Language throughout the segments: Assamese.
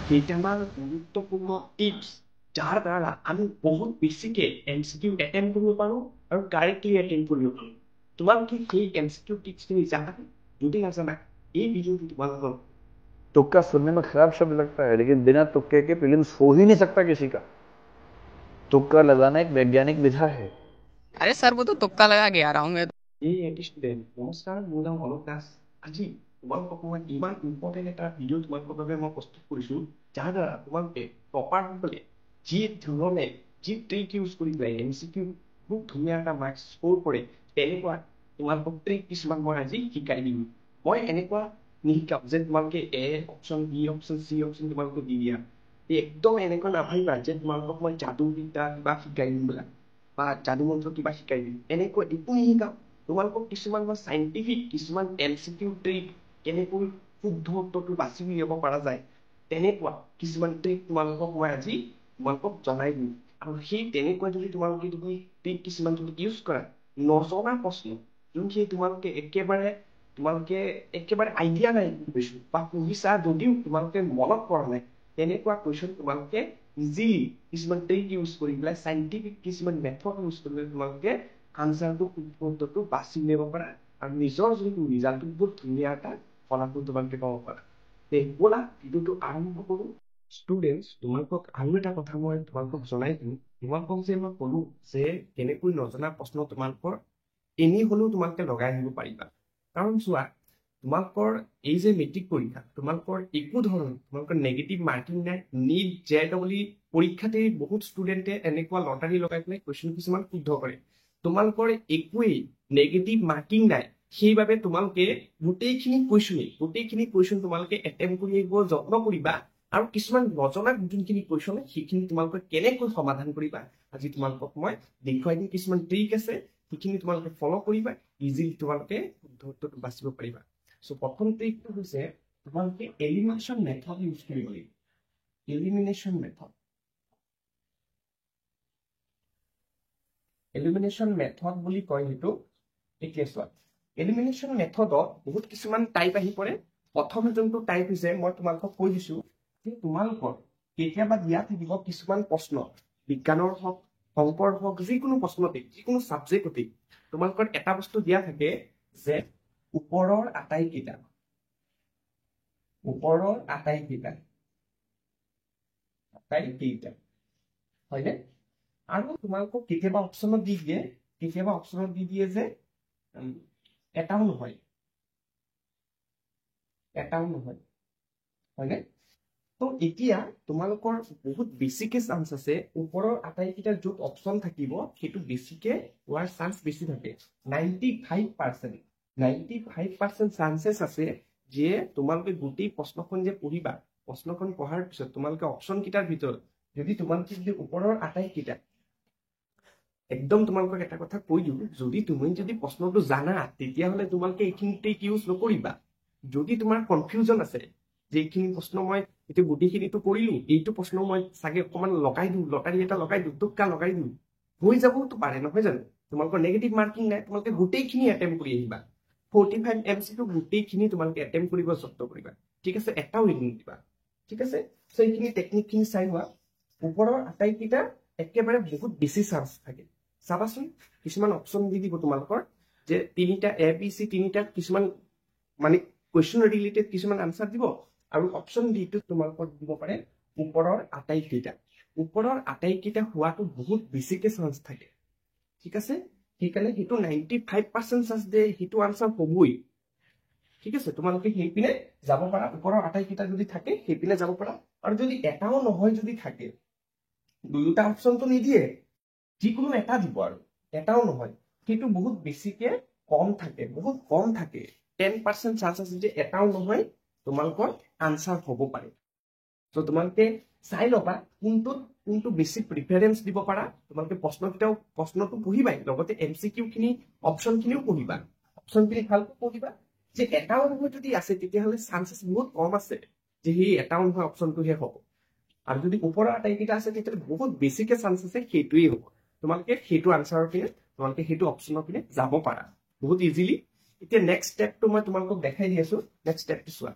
কেইটামান গুৰুত্বপূৰ্ণ টিপছ যাৰ দ্বাৰা আমি বহুত বেছিকে MCQ এটেম্প কৰিব পাৰোঁ আৰু কাৰেক্টলি এটেম্প কৰিব পাৰোঁ। তোমালোকে সেই MCQ টিপছখিনি জানা? যদি নাজানা এই ভিডিঅ'টো তোমালোকৰ तुक्का सुनने में खराब शब्द लगता है, लेकिन बिना तुक्के के प्रीलिम्स हो ही नहीं सकता किसी का। तुक्का लगाना एक वैज्ञानिक विधा है। अरे सर वो तो तुक्का लगा के आ रहा हूँ मैं। এই ষ্টুডেণ্ট নমস্কাৰ, মোৰ নাম অলক দাস। আজি তোমালোকক মই ইমান ইম্পৰ্টেণ্ট এটা ভিডিঅ' তোমালোকৰ বাবে মই প্ৰস্তুত কৰিছোঁ, যাৰ দ্বাৰা তোমালোকে টপাৰসকলে যি ধৰণে যি ট্ৰিক ইউজ কৰি পেলাই MCQ খুব ধুনীয়া এটা মাৰ্কছ স্ক'ৰ কৰে, তেনেকুৱা তোমালোকক ট্ৰিক কিছুমান মই আজি শিকাই দিম। মই এনেকুৱা নিশিকাম যে তোমালোকে A option, B option, C option তোমালোকে দি দিয়া। একদম এনেকুৱা নাভাবিবা যে তোমালোকক মই যাদুবিদ্যা কিবা শিকাই দিম বোলা বা যাদু মন্ত্ৰ কিবা শিকাই দিম, এনেকুৱা একো নিশিকাম। তোমালোকক কিছুমান মই চাইণ্টিফিক কিছুমান MCQ ট্ৰিক, কেনেকৈ শুদ্ধ উত্তৰটো বাছি উলিয়াব পৰা যায়, তেনেকুৱা কিছুমান ট্ৰিক তোমালোকক মই আজি তোমালোকক জনাই দিম। আৰু সেই তেনেকুৱা যদি তোমালোকে ট্ৰিক কিছুমান যদি ইউজ কৰা, নজনা প্ৰশ্ন যোনখিনি তোমালোকে একেবাৰে আইডিয়া নাই কৈছো বা পঢ়িছা যদিও তোমালোকে মনত পৰা নাই, তেনেকুৱা কুৱেশ্যন তোমালোকে ইজিলি কিছুমান ট্ৰিক ইউজ কৰি পেলাই চাইণ্টিফিক কিছুমান মেথড ইউজ কৰি পেলাই তোমালোকে আনচাৰটো উত্তৰটো বাছি উলিয়াব পাৰা আৰু নিজৰ যোনটো ৰিজাল্টটো বহুত ধুনীয়া এটা ফলাফল তোমালোকে পাব পাৰা। ব'লা ভিডিঅ'টো আৰম্ভ কৰোঁ। ষ্টুডেণ্টছ, তোমালোকক আৰু এটা কথা মই তোমালোকক জনাই দিওঁ। তোমালোকক যে মই ক'লো যে কেনেকৈ নজনা প্ৰশ্ন তোমালোকৰ এনেই হ'লেও তোমালোকে লগাই আহিব পাৰিবা। কাৰণ চোৱা, তোমালোকৰ এই যে মেট্ৰিক পৰীক্ষা, তোমালোকৰ একো ধৰণৰ তোমালোকৰ নেগেটিভ মাৰ্কিং নাই। NEET JEE পৰীক্ষাতেই বহুত ষ্টুডেণ্টে এনেকুৱা লটাৰী লগাই পেলাই কুৱেশ্যন কিছুমান শুদ্ধ কৰে। তোমালোকৰ একোৱেই নেগেটিভ মাৰ্কিং নাই, সেইবাবে তোমালোকে গোটেইখিনি কুৱেশ্যন তোমালোকে এটেম্প কৰি আহিব যত্ন কৰিবা। আৰু কিছুমান নজনা যোনখিনি কুৱেশ্যন সেইখিনি তোমালোকে কেনেকৈ সমাধান কৰিবা আজি তোমালোকক মই দেখুৱাই দিম। কিছুমান ট্ৰিক আছে, সেইখিনি তোমালোকে ফ'ল' কৰিবা, ইজিলি তোমালোকে শুদ্ধ উত্তৰটো বাচিব পাৰিবা। চ' প্ৰথম ট্ৰিকটো হৈছে তোমালোকে এলিমিনেশ্যন মেথড ইউজ কৰিব লাগিব। এলিমিনেশ্যন মেথড বুলি কয় সেইটো। এতিয়া চোৱা, এলিমিনেশ্যন মেথডত বহুত কিছুমান টাইপ আহি পৰে। প্ৰথম যোনটো টাইপ হৈছে, মই তোমালোকক কৈ দিছো যে তোমালোকৰ কেতিয়াবা দিয়া থাকিব কিছুমান প্ৰশ্ন, বিজ্ঞানৰ হওক, অংকৰ হওক, যিকোনো প্ৰশ্নতে, যিকোনো ছাবজেক্টতে তোমালোকৰ এটা বস্তু দিয়া থাকে যে ওপৰৰ আটাইকেইটা হয়নে? আৰু তোমালোকক কেতিয়াবা অপশ্যনত দি দিয়ে যে এটাও নহয়, হয়নে? তো এতিয়া তোমালোকৰ বহুত বেছিকে চান্স আছে, ওপৰৰ আটাইকেইটা য'ত অপশ্যন থাকিব সেইটো বেছিকে হোৱাৰ চান্স বেছি থাকে। 95% চান্সেছ আছে যে তোমালোকে গোটেই প্ৰশ্নখন যে পঢ়িবা, প্ৰশ্নখন পঢ়াৰ পিছত তোমালোকে অপশ্যন কেইটাৰ ভিতৰত যদি ওপৰৰ আটাইকেইটা, একদম তোমালোকক এটা কথা কৈ দিওঁ, যদি তুমি প্ৰশ্নটো জানা তেতিয়াহ'লে তোমালোকে এইখিনি ট্ৰিক ইউজ নকৰিবা। যদি তোমাৰ কনফিউজন আছে যে এইখিনি প্ৰশ্ন মই এতিয়া গোটেইখিনিতো কৰিলো, এইটো প্ৰশ্ন মই চাগে অকণমান লগাই দিওঁ, লটাৰী এটা লগাই দিওঁ, টুক্কা লগাই দিওঁ, হৈ যাবতো পাৰে, নহয় জানো? তোমালোকৰ নেগেটিভ মাৰ্কিং নাই, তোমালোকে গোটেইখিনি এটেম্প কৰি আহিবা। 45 MCQ গোটেইখিনি তোমালোকে এটেম্প কৰিব যত্ন কৰিবা, ঠিক আছে? এটাও এৰি নিদিবা, ঠিক আছে? চ' এইখিনি টেকনিকখিনি চাই লোৱা। ওপৰৰ আটাইকেইটা একেবাৰে বহুত বেছি চান্স থাকে। চাবাচোন, কিছুমান অপশ্যন দি দিব তোমালোকৰ যে তিনিটা ABC, তিনিটা কিছুমান মানে কুৱেশ্যন ৰিলেটেড কিছুমান আনচাৰ দিব, আৰু অপশ্যন ডিটো তোমালোকৰ দিব পাৰে ওপৰৰ আটাইকেইটা হোৱাটো বহুত বেছিকে চান্স থাকে, ঠিক আছে? সেইকাৰণে সেইটো 95% চান্স যে সেইটো আনচাৰ হ'বই, ঠিক আছে? তোমালোকে সেইপিনে যাব পাৰা। ওপৰৰ আটাইকেইটা যদি থাকে সেইপিনে যাব পাৰা। আৰু যদি এটাও নহয়, যদি থাকে, দুয়োটা অপশ্যনটো নিদিয়ে, যিকোনো এটা দিব আৰু এটাও নহয়, সেইটো বহুত বেছিকে বহুত কম থাকে। 10% চান্স আছে যে এটাও নহয় তোমালোকৰ আনচাৰ হ'ব পাৰে। চ' তোমালোকে চাই ল'বা কোনটো বেছি প্ৰিফাৰেঞ্চ দিব পাৰা। তোমালোকে প্ৰশ্নটো পঢ়িবাই, লগতে MCQ খিনি, অপশ্যন খিনিও পঢ়িবা। অপশ্যনখিনি ভালকৈ পঢ়িবা যে এটাও নহয় যদি আছে তেতিয়াহ'লে চান্সেছ বহুত কম আছে যে সেই এটাও নহয় অপশ্যনটোহে হ'ব। আৰু যদি ওপৰৰ আটাইকেইটা আছে তেতিয়াহ'লে বহুত বেছিকে চান্স আছে সেইটোৱেই হ'ব। তোমালোকে সেইটো আনচাৰৰ পিনে, তোমালোকে সেইটো অপশ্যনৰ পিনে যাব পাৰা বহুত ইজিলি। এতিয়া নেক্সট ষ্টেপটো মই তোমালোকক দেখাই দি আছো। নেক্সট ষ্টেপটো চোৱা,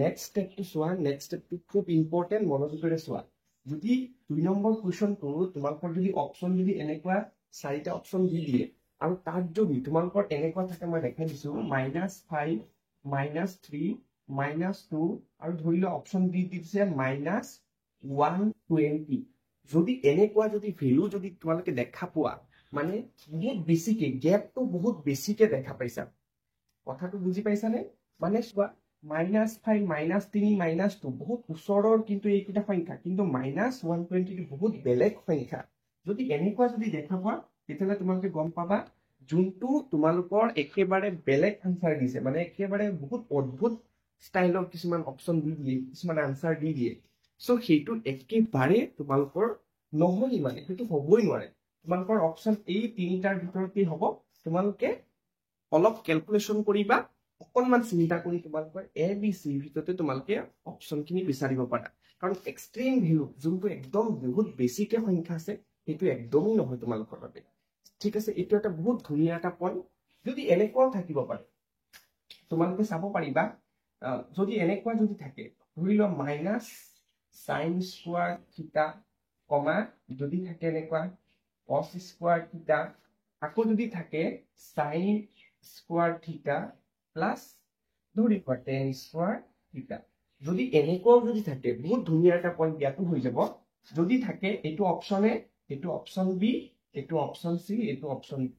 নেক্সট ষ্টেপটো চোৱা নেক্সট ষ্টেপটো খুব ইম্পৰ্টেণ্ট মনোযোগেৰে চোৱা যদি 2 নম্বৰ কুৱেশ্যনটো তোমালোকৰ যদি অপশ্যন যদি এনেকুৱা 4টা অপশ্যন দি দিয়ে আৰু তাত যদি তোমালোকৰ এনেকুৱা থাকে মই দেখাই দিছো -5 -3 -2 আৰু ধৰি লোৱা অপশ্যন দি দিছে -120 যদি এনেকুৱা যদি ভ্যালু যদি তোমালোকে দেখা পোৱা মানে বহুত বেছিকে গ্যাপটো বহুত বেছিকে দেখা পাইছা কথাটো বুজি পাইছানে মানে চোৱা -5 -3 -2 বহুত ওচৰৰ কিন্তু এইকেইটা সংখ্যা কিন্তু -120 বহুত বেলেগ সংখ্যা যদি এনেকুৱা যদি দেখা পোৱা তেতিয়াহ'লে তোমালোকে গম পাবা যোনটো তোমালোকৰ একেবাৰে বেলেগ আনসাৰ দিছে মানে একেবাৰে বহুত অদ্ভুত ষ্টাইলৰ কিছুমান অপশ্যন দি দিয়ে কিছুমান আনসাৰ দি দিয়ে সো সেইটো একেবাৰে তোমালোকৰ নহয় মানে সেইটো হ'বই নোৱাৰে তোমালোকৰ অপশ্যন এই তিনিটাৰ ভিতৰত কি হ'ব তোমালোকে অলপ ক্যালকুলেশন কৰিবা অকনমান চিন্তা কৰি তোমালোকৰ এ বি সি ভিতৰতে তোমালোকে অপশ্যনখিনি বিচাৰিব পাৰা কাৰণ এক্সট্ৰিম ভ্যালু যোনটো একদম বহুত বেছিকে সংখ্যা আছে সেইটো একদমই নহয় তোমালোকৰ বাবে ঠিক আছে এইটো এটা বহুত ধুনীয়া এটা পইণ্ট যদি এনেকুৱাও থাকিব পাৰে তোমালোকে চাব পাৰিবা যদি এনেকুৱা যদি থাকে ধৰি লোৱা মাইনাছ সাইন স্কোয়াৰ থিটা কমা যদি থাকে এনেকুৱা কস স্কোয়াৰ থিটা আকৌ যদি থাকে সাইন স্কোয়াৰ থিটা প্লাস ধৰি লোৱা টেন স্কোয়াৰ থিটা যদি এনেকুৱাও যদি থাকে বহুত ধুনীয়া এটা পইণ্ট ইয়াতো হৈ যাব যদি থাকে এইটো অপশ্যনে এইটো অপশ্যন বি এইটো অপশ্যন সি এইটো অপশ্যন ডি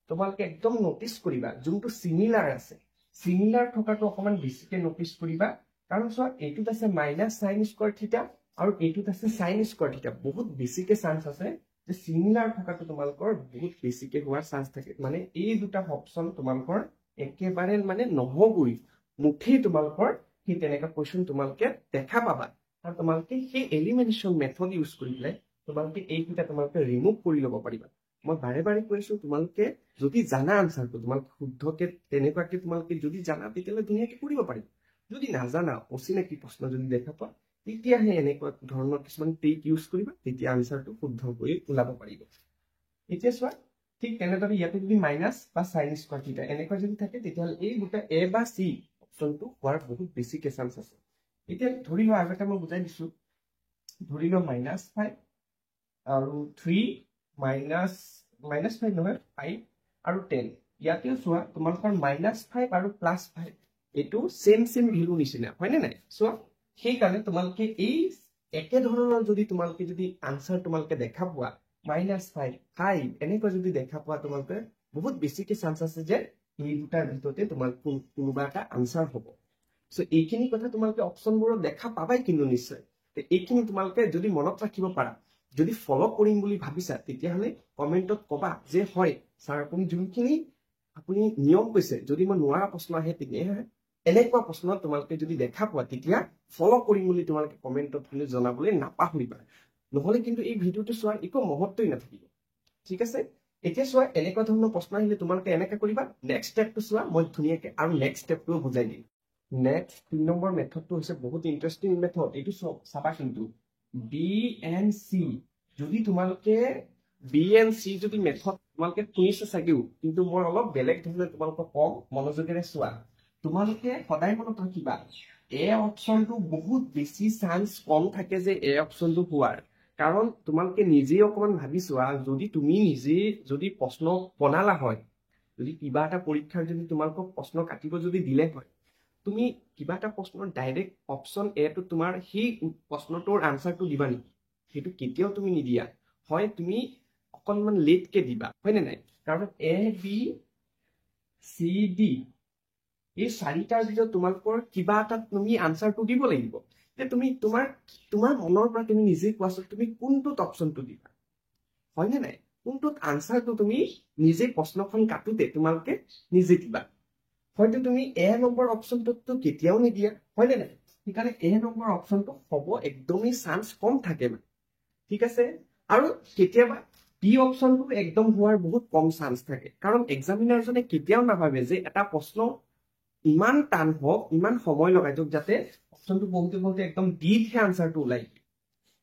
তোমালোকে একদম নোটিস কৰিবা যোনটো সিমিলাৰ আছে সিমিলাৰ থকাটো অকমান বেছিকে নোটিস কৰিবা কাৰণ চোৱা এইটোত আছে মাইনাছ সাইন স্কোয়াৰ থিটা আৰু এইটোত আছে সাইন স্কোয়াৰ থিটা বহুত বেছিকে চান্স আছে যে সিমিলাৰ থকাটো তোমালোকৰ বহুত বেছিকে হোৱাৰ চান্স থাকে মানে এই দুটা অপশ্যন তোমালোকৰ একেবাৰে মানে নহবই মুঠেই তোমালোকৰ সেই তেনেকা কোৱেশ্যন তোমালোকে দেখা পাবা আৰু তোমালোকে সেই এলিমিনেশ্যন মেথড ইউজ কৰি পেলাই তোমালোকে এইকেইটা তোমালোকে ৰিমুভ কৰি ল'ব পাৰিবা মই বাৰে বাৰে কৈছো তোমালোকে যদি জানা আনসাৰটো তোমালোকে শুদ্ধকে তেনেকুৱাকে তোমালোকে যদি জানা তেতিয়াহ'লে ধুনীয়াকে কৰিব পাৰিবা যদি নাজানা অচিনাকি প্ৰশ্ন যদি দেখা পোৱা তেতিয়াহে এনেকুৱা ধৰণৰ কিছুমান ট্ৰিক ইউজ কৰিবা তেতিয়া আনসাৰটো শুদ্ধ কৰি ওলাব পাৰিব এতিয়া চোৱা ঠিক তেনেদৰে ইয়াতে যদি মাইনাছ বা সাইন স্কোয়াৰ থিটা এনেকুৱা যদি থাকে তেতিয়াহ'লে এই দুটা এ বা সি অপশ্যনটো হোৱাৰ বহুত বেছিকে চান্স আছে এতিয়া ধৰি লোৱা আগতে মই বুজাই দিছো ধৰি লোৱা -5 আৰু 3 -5 নহয় 5 আৰু 10 ইয়াতেও চোৱা তোমালোকৰ -5 আৰু +5 এইটো সেম ভ্যালু নিচিনা হয়নে নাই চোৱা সেইকাৰণে তোমালোকে এই একে ধৰণৰ যদি তোমালোকে যদি আনসাৰ তোমালোকে দেখা পোৱা -5 এনেকুৱা যদি দেখা পোৱা তোমালোকে বহুত বেছিকে চান্স আছে যে এই দুটাৰ ভিতৰতে তোমালোকৰ কোনোবা এটা আনসাৰ হ'ব সো এইখিনি কথা তোমালোকে অপশ্যনবোৰত দেখা পাবাই কিন্তু নিশ্চয় এইখিনি তোমালোকে যদি মনত ৰাখিব পাৰা যদি ফলো কৰিম বুলি ভাবিছা তেতিয়াহ'লে কমেন্টত কবা যে হয় স্যাৰ আপুনি যোনখিনি আপুনি নিয়ম কৈছে যদি মই নোৱাৰা প্ৰশ্ন আহে তেতিয়াহে এনেকুৱা প্ৰশ্ন তোমালোকে যদি দেখা পোৱা তেতিয়া ফলো কৰিম বুলি তোমালোকে কমেন্টত জনাবলৈ নাপাহৰিবা নহলে কিন্তু এই ভিডিওটো চোৱাৰ একো মহত্বই নাথাকিব ঠিক আছে এতিয়া চোৱা এনেকুৱা ধৰণৰ প্ৰশ্ন আহিলে তোমালোকে এনেকা কৰিবা নেক্সট ষ্টেপটো চোৱা মই ধুনীয়াকে আৰু নেক্সট ষ্টেপটো বুজাই দিম নেক্সট 3 নম্বৰ মেথডটো হৈছে বহুত ইন্টাৰেষ্টিং মেথড এইটো চাবা কিন্তু বি এণ্ড সি যদি তোমালোকে বি এণ্ড সি যদি মেথড তোমালোকে শুনিছে চাগেও কিন্তু মই অলপ বেলেগ ধৰণে তোমালোকক কম মনোযোগেৰে চোৱা তোমালোকে সদায় মনত ৰাখিবা এ অপশ্যনটো বহুত বেছি চান্স কম থাকে যে এ অপশ্যনটো হোৱাৰ কাৰণ তোমালোকে নিজে অকমান ভাবি চোৱা যদি তুমি নিজে যদি প্ৰশ্ন বনালা হয় যদি কিবা এটা পৰীক্ষাৰ যদি তোমালোকক প্ৰশ্ন কাটিব যদি দিলে হয় তুমি কিবা এটা প্ৰশ্নৰ ডাইৰেক্ট অপশ্যন এ টো তোমাৰ সেই প্ৰশ্নটোৰ আনসাৰটো দিবা নেকি সেইটো কেতিয়াও তুমি নিদিয়া হয় তুমি অকনমান লেটকে দিবা হয়নে নাই কাৰণ এ বি সি ডি এই চাৰিটাৰ ভিতৰত তোমালোকৰ কিবা এটা তুমি আনসাৰটো দিব লাগিব যে তুমি তোমাৰ মনৰ পৰা তুমি নিজে কোৱাচোন তুমি কোনটোত অপশ্যনটো দিবা হয়নে নাই কোনটোত আনসাৰটো তুমি নিজে প্ৰশ্নখন কাটোতে তোমালোকে নিজে দিবা হয়তো তুমি এ নম্বৰ অপশ্যনটো কেতিয়াও নিদিয়া হয়নে নাই সেইকাৰণে এ নম্বৰ অপশ্যনটো হ'ব একদমেই চান্স কম থাকে মানে ঠিক আছে আৰু কেতিয়াবা বি অপশ্যনটো একদম হোৱাৰ বহুত কম চান্স থাকে কাৰণ এক্সামিনাৰজনে কেতিয়াও নাভাবে যে এটা প্ৰশ্ন ইমান টান হওক ইমান সময় লগাই দিয়ক যাতে অপশ্যনটো বহুতে একদম ডিপহে আনসাৰটো ওলাই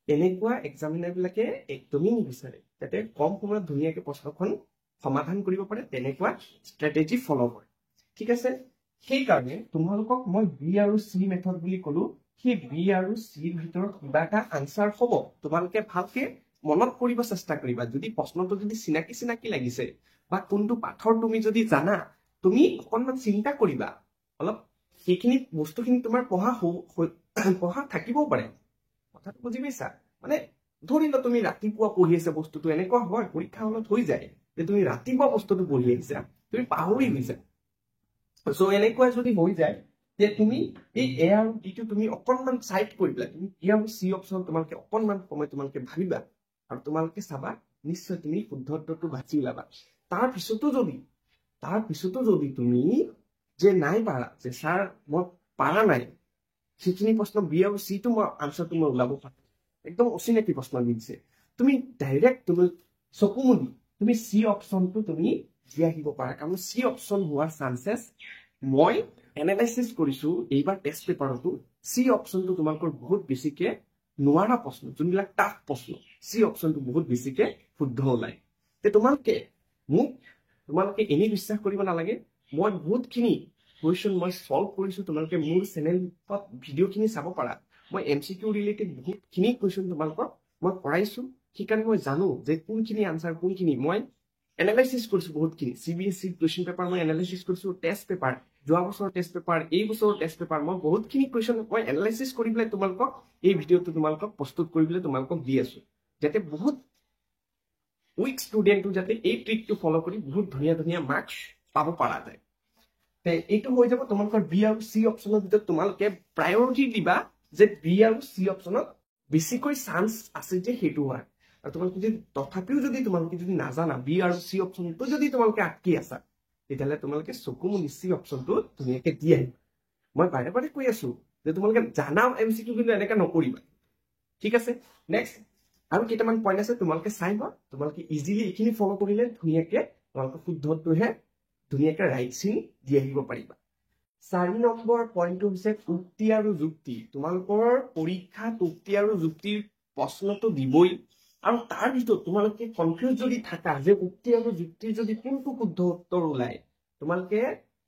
এনেকুৱা এক্সামিনাৰ বিলাকে একদমেই নিবিচাৰে যাতে কম সময়ত ধুনীয়াকে প্ৰশ্নখন সমাধান কৰিব পাৰে তেনেকুৱা ষ্ট্ৰেটেজি ফলো কৰে ঠিক আছে সেই কাৰণে তোমালোকক মই বি আৰু চি মেথড বুলি কলো সেই বি আৰু চিৰ ভিতৰত কিবা এটা আনসাৰ হ'ব তোমালোকে ভালকে মনত কৰিব চেষ্টা কৰিবা যদি প্ৰশ্নটো যদি চিনাকি লাগিছে বা কোনটো পাঠৰ তুমি যদি জানা তুমি অকনমান চিন্তা কৰিবা অলপ সেইখিনি বস্তুখিনি তোমাৰ পঢ়া থাকিবও পাৰে কথাটো বুজি পাইছা মানে ধৰি ল তুমি ৰাতিপুৱা পঢ়ি আছা বস্তুটো এনেকুৱা হয় পৰীক্ষা হলত হৈ যায় যে তুমি ৰাতিপুৱা বস্তুটো পঢ়ি আহিছা তুমি পাহৰি গৈছা সো এনেকুৱা যদি হৈ যায় যে তুমি এই এ আৰু ডিটো তুমি অকনমান চাইড কৰি পেলাই তুমি এ আৰু চি অপশ্যন তোমালোকে অকনমান সময় তোমালোকে ভাবিবা আৰু তোমালোকে চাবা নিশ্চয় তুমি শুদ্ধত্বটো বাছি ওলাবা তাৰ পিছতো যদি তুমি যে নাই পাৰা যে ছাৰ মই পাৰা নাই সেইখিনি প্ৰশ্ন বি আৰু চিটো মই আনচাৰটো মই ওলাব পাৰো একদম অচিনাকি প্ৰশ্ন দিছে তুমি ডাইৰেক্ট তুমি চকু মুদি তুমি চি অপশ্যনটো তুমি দি আহিব পাৰা কাৰণ চি অপশ্যন হোৱাৰ চান্সেছ মই এনালাইচিছ কৰিছো এইবাৰ টেষ্ট পেপাৰতো চি অপশ্যনটো তোমালোকৰ বহুত বেছিকে নোৱাৰা প্ৰশ্ন যোনবিলাক টাফ প্ৰশ্ন চি অপশ্যনটো বহুত বেছিকে শুদ্ধ ওলায় তে তোমালোকে এনেই বিশ্বাস কৰিব নালাগে মই বহুতখিনি কুৱেশ্যন মই সলভ কৰিছো তোমালোকে মোৰ চেনেলত ভিডিঅ'খিনি চাব পাৰা মই এমচিকিউ ৰিলেটেড বহুতখিনি কুৱেশ্যন তোমালোকক মই কৰাইছো সেইকাৰণে মই জানো যে কোনখিনি আনসাৰ কোনখিনি মই এনালাইচিছ কৰিছো বহুতখিনি CBSE কুৱেশ্যন পেপাৰ মই এনালাইচিছ কৰিছো টেষ্ট পেপাৰ যোৱা বছৰৰ টেষ্ট পেপাৰ এই বছৰৰ টেষ্ট পেপাৰ মই বহুতখিনি কুৱেশ্যন মই এনালাইচিছ কৰি পেলাই তোমালোকক এই ভিডিঅ'টো তোমালোকক প্ৰস্তুত কৰিবলৈ তোমালোকক দি আছো যাতে বহুত উইক ষ্টুডেণ্টটো যাতে এই ট্ৰিকটো ফলো কৰি বহুত ধুনীয়া মাৰ্কছ পাব পৰা যায় এইটো হৈ যাব তোমালোকৰ বি আৰু চি অপশ্যনৰ ভিতৰত তোমালোকে প্ৰায়ৰিটি দিবা যে বি আৰু চি অপশ্যনত বেছিকৈ চান্স আছে যে সেইটো হয় আৰু তোমালোকে যদি তথাপিও যদি তোমালোকে যদি নাজানা বি আৰু চি অপশ্যনটো যদি তোমালোকে আটকি আছা তেতিয়াহ'লে তোমালোকে চকু মুদি চি অপশ্যনটো ধুনীয়াকে দি আহিবা মই বাৰে কৈ আছো যে তোমালোকে জানাও এমচিকিউ কিন্তু এনেকে নকৰিবা ঠিক আছে নেক্সট আৰু কেইটামান পইণ্ট আছে তোমালোকে চাই লোৱা তোমালোকে ইজিলি এইখিনি ফলো কৰিলে ধুনীয়াকে তোমালোকৰ শুদ্ধটোহে ধুনীয়াকে ৰাইট চিন দি আহিব পাৰিবা 4 নম্বৰ পইণ্টটো হৈছে উক্তি আৰু যুক্তি তোমালোকৰ পৰীক্ষাত উক্তি আৰু যুক্তিৰ প্ৰশ্নটো দিবই আৰু তাৰ ভিতৰত তোমালোকে কনফিউজ যদি থাকা যে উক্তি আৰু যুক্তিৰ যদি কোনটো শুদ্ধ উত্তৰ ওলায় তোমালোকে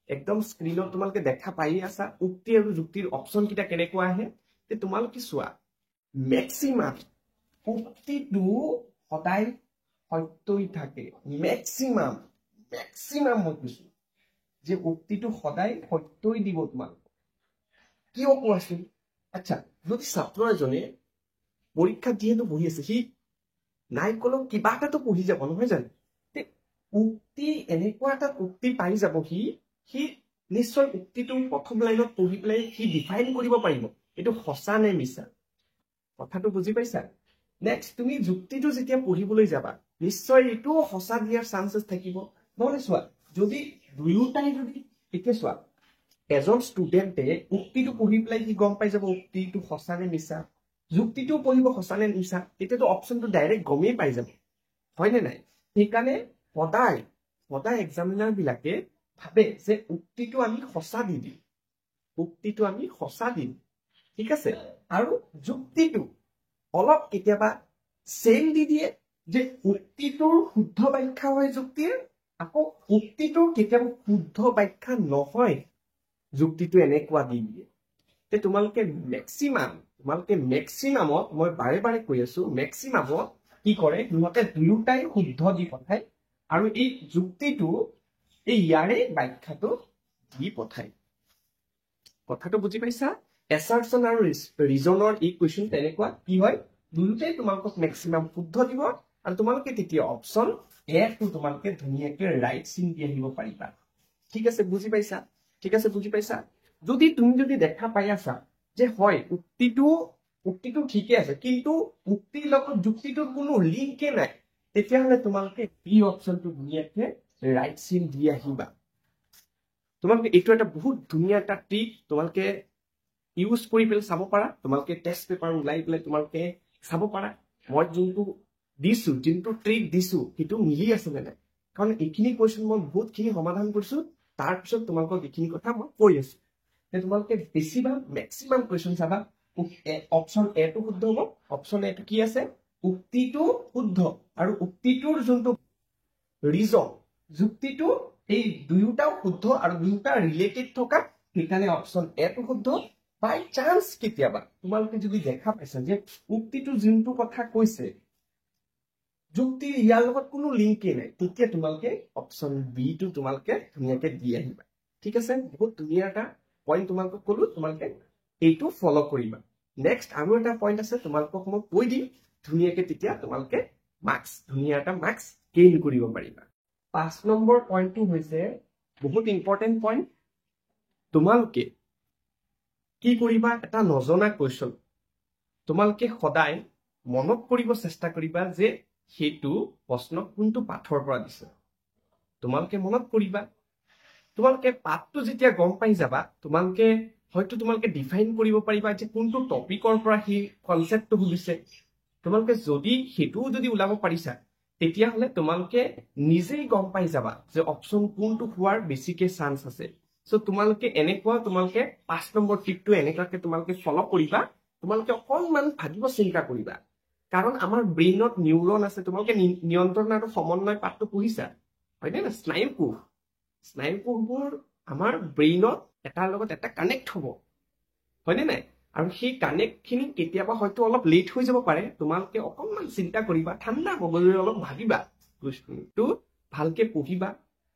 একদম স্ক্ৰীনত তোমালোকে দেখা পাই আছা উক্তি আৰু যুক্তিৰ অপশ্যন কেইটা কেনেকুৱা আহে তে তোমালোকে চোৱা মেক্সিমাম উক্তিটো সদায় সত্যই থাকে মেক্সিমাম মই কৈছো যে উক্তিটো সদায় সত্যই দিব তোমালোক কিয় কোৱাচোন আচ্ছা যদি ছাত্ৰ এজনে পৰীক্ষাত যিহেতু বহি আছে সি নাই কলেও কিবা এটাতো পঢ়ি যাব নহয় জানো উক্তি এনেকুৱা এটা উক্তি পাই যাব সি নিশ্চয় উক্তিটো প্ৰথম লাইনত পঢ়ি পেলাই সি ডিফাইন কৰিব পাৰিব এইটো সঁচা নে মিছা কথাটো বুজি পাইছা নেক্সট তুমি যুক্তিটো যেতিয়া পঢ়িবলৈ যাবা নিশ্চয় এইটোও সঁচা দিয়াৰ চান্সেছ থাকিব নহলে চোৱা যদি দুয়োটাই যদি এতিয়া চোৱা এজন ষ্টুডেণ্টে উক্তিটো পঢ়ি পেলাই সি গম পাই যাব উক্তিটো সঁচা নে মিছা যুক্তিটো পঢ়িব সঁচা নে মিছা তেতিয়াতো অপশ্যনটো ডাইৰেক্ট গমেই পাই যাব হয়নে নাই সেইকাৰণে সদায় এক্সামিনাৰ বিলাকে ভাবে যে উক্তিটো আমি সঁচা দি দিম ঠিক আছে আৰু যুক্তিটো অলপ কেতিয়াবা চেল দি দিয়ে যে উক্তিটোৰ শুদ্ধ ব্যাখ্যা হয় যুক্তিৰ আকৌ উক্তিটোৰ কেতিয়াবা শুদ্ধ ব্যাখ্যা নহয় যুক্তিটো এনেকুৱা দি দিয়ে তে তোমালোকে মেক্সিমামত মই বাৰে কৈ আছো মেক্সিমামত কি কৰে সিহঁতে দুয়োটাই শুদ্ধ দি পঠায় আৰু এই যুক্তিটো এই ইয়াৰে ব্যাখ্যাটো দি পঠায় কথাটো বুজি পাইছা এছাৰচন আৰু ৰিজনৰ এই কুৱেশ্যন তেনেকুৱা কি হয় দুয়োটাই তোমালোকক মেক্সিমাম শুদ্ধ দিব আৰু তোমালোকে তেতিয়া অপশ্যন এটো তোমালোকে ধুনীয়াকে ৰাইট চিন দি আহিব পাৰিবা ঠিক আছে বুজি পাইছা যদি তুমি যদি দেখা পাই আছা যে হয় উক্তিটো ঠিকে আছে কিন্তু উক্তিৰ লগত যুক্তিটোৰ কোনো লিংকে নাই তেতিয়াহ'লে তোমালোকে বি অপশ্যনটো ধুনীয়াকে ৰাইট চিন দি আহিবা তোমালোকে এইটো এটা বহুত ধুনীয়া এটা ট্ৰিক তোমালোকে ইউজ কৰি পেলাই চাব পাৰা তোমালোকে টেষ্ট পেপাৰ ওলাই পেলাই তোমালোকে চাব পাৰা মই যোনটো ট্ৰিক দিছো সেইটো মিলি আছে নে নাই কাৰণ এইখিনি কুৱেশ্যন মই বহুতখিনি সমাধান কৰিছো তাৰপিছত তোমালোকক এইখিনি কথা মই কৈ আছো তোমালোকে বেছিভাগ মেক্সিমাম কুৱেশ্যন চাবা অপশ্যন এটো শুদ্ধ হ'ব অপশ্যন এটো কি আছে উক্তিটো শুদ্ধ আৰু উক্তিটোৰ যোনটো ৰিজন যুক্তিটো এই দুয়োটাও শুদ্ধ আৰু দুয়োটা ৰিলেটেড থকা সেইকাৰণে অপশ্যন এটো শুদ্ধ বাই চান্স কেতিয়াবা তোমালোকে যদি দেখা পাইছা যে উক্তিটো যোনটো কথা কৈছে যুক্তি ইয়াৰ লগত কোনো লিংকে নাই তেতিয়া তোমালোকে অপশ্যন বি টো তোমালোকে ধুনীয়াকে দি আহিবা ঠিক আছে বহুত ধুনীয়া এটা পইণ্ট তোমালোকক ক'লো তোমালোকে এইটো ফলো কৰিবা নেক্সট আৰু এটা পইণ্ট আছে তোমালোকক মই কৈ দিম ধুনীয়াকে তেতিয়া তোমালোকে মাৰ্কস ধুনীয়া এটা মাৰ্কস গেইন কৰিব পাৰিবা 5 নম্বৰ পইণ্টটো হৈছে বহুত ইম্পৰ্টেন্ট পইণ্ট তোমালোকে কি কৰিবা এটা নজনা কোৱেশ্চন তোমালোকে সদায় মনত কৰিব চেষ্টা কৰিবা যে হেতু প্ৰশ্ন কোনটো পাঠৰ পৰা দিছে তোমালোকে মনত কৰিবা তোমালোকে পাঠটো যেতিয়া গম পাই যাবা তোমালোকে হয়তো তোমালোকে ডিফাইন কৰিব পাৰিবা যে কোনটো টপিকৰ পৰা হি কনসেপ্টটো বুজিছে তোমালোকে যদি হেতু যদি উলাব পাৰিছা তেতিয়া হলে তোমালোকে নিজেই গম পাই যাবা যে অপচন কোনটো হোৱাৰ বেছিকে চান্স আছে সো তোমালোকে এনেকুৱা তোমালোকে 5 নম্বৰ টিপটো এনেকাকে তোমালোকে ফলো কৰিবা তোমালোকে অকনমান ভাবিব চিন্তা কৰিবা কাৰণ আমাৰ ব্ৰেইনত নিউৰন আছে তোমালোকে নিয়ন্ত্ৰণ আৰু সমন্বয় পাঠটো পঢ়িছা হয়নে না স্নায়ুকোষবোৰ আমাৰ ব্ৰেইনত এটাৰ লগত এটা কানেক্ট হ'ব হয়নে নাই আৰু সেই কানেক্ট খিনি কেতিয়াবা হয়তো অলপ লেট হৈ যাব পাৰে তোমালোকে অকনমান চিন্তা কৰিবা ঠাণ্ডা মগজুৰে অলপ ভাবিবা কুৱেশ্চনটো ভালকে পঢ়িবা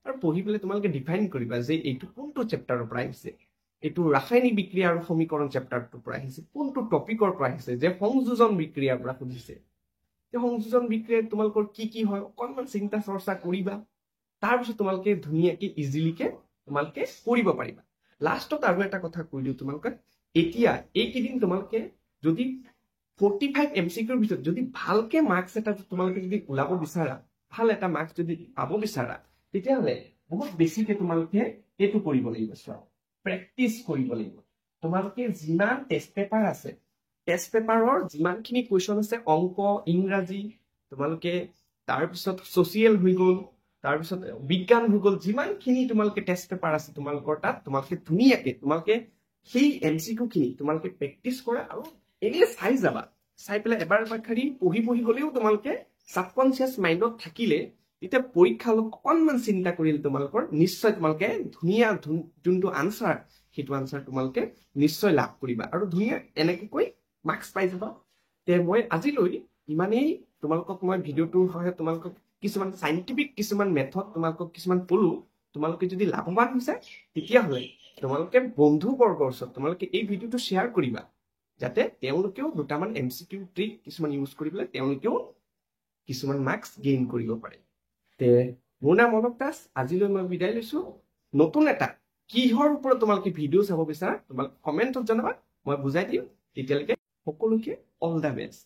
আৰু পঢ়ি পেলাই তোমালোকে ডিফাইন কৰিবা যে এইটো কোনটো চেপ্টাৰৰ পৰা আহিছে এইটো ৰাসায়নিক বিক্ৰিয়া আৰু সমীকৰণ চেপ্টাৰটোৰ পৰা আহিছে কোনটো টপিকৰ পৰা আহিছে যে সংযোজন বিক্ৰিয়াৰ পৰা সুধিছে এই সংযোজন বিক্ৰিয়াৰ তোমালোকৰ কি হয় অকনমান চিন্তা চৰ্চা কৰিবা তাৰ পিছত তোমালোকে ধুনীয়াকে ইজিলিকে তোমালোকে কৰিব পাৰিবা লাষ্টত আৰু এটা কথা কৈ দিও তোমালোকে এতিয়া এইকেইদিন তোমালোকে যদি 45 এমসিকিউৰ ভিতৰত যদি ভালকে মাৰ্কস এটা তোমালোকে যদি উলাব বিচাৰা ভাল এটা মাৰ্কস যদি পাব বিচাৰা তেতিয়া হলে বহুত বেছিকে তোমালোকে এটো কৰিব লাগিব চোৱা প্ৰেক্টিস কৰিব লাগিব তোমালোকে যিমান টেষ্ট পেপাৰ আছে টেষ্ট পেপাৰৰ যিমানখিনি কোৱেশ্চন আছে অংক ইংৰাজী তোমালোকে তাৰ পিছত সোশিয়েল হৈ গল তাৰ পিছত বিজ্ঞান হৈ গল যিমানখিনি তোমালোকে টেষ্ট পেপাৰ আছে তোমালোকৰ তাত তোমালোকে ধুনীয়াকে তোমালোকে সেই এমসিকিউ খিনি তোমালোকে প্ৰেক্টিস কৰা আৰু এনে চাই যাবা চাই পেলাই এবাৰ খালি পঢ়ি গলেও তোমালোকে সাবকনসিয়াস মাইন্ডত থাকিলে এটা পৰীক্ষা লক অকনমান চিন্তা কৰিলে তোমালোকৰ নিশ্চয় তোমালোকে ধুনীয়া যোনটো আনসাৰ হেতু আনসাৰ তোমালোকে নিশ্চয় লাভ কৰিবা আৰু ধুনীয়া এনেকৈ মাৰ্কস পাই যাবা তে মই আজিলৈ ইমানেই তোমালোকক মই ভিডিওটোৰ সহায়ত তোমালোকক কিছুমান সাইন্টিফিক কিছুমান মেথড তোমালোকক কিছুমান পঢ়ো তোমালোকে যদি লাভৱান হৈছে তেতিয়া হলে তোমালোকে বন্ধু বৰ্গৰ ওচৰত তোমালোকে এই ভিডিওটো শেয়াৰ কৰিবা যাতে তেওঁলোকেও দুটামান এমসিকিউ ট্ৰিক কিছুমান ইউজ কৰি পেলাই তেওঁলোকেও কিছুমান মাৰ্কস গেইন কৰিব পাৰে তে মোৰ নাম অলক দাস আজিলৈ মই বিদায় লৈছো নতুন এটা কিহৰ ওপৰত তোমালোকে ভিডিও চাব বিচাৰা তোমালোকে কমেন্টত জনাবা মই বুজাই দিম তেতিয়ালৈকে সকলোকে অল দা বেষ্ট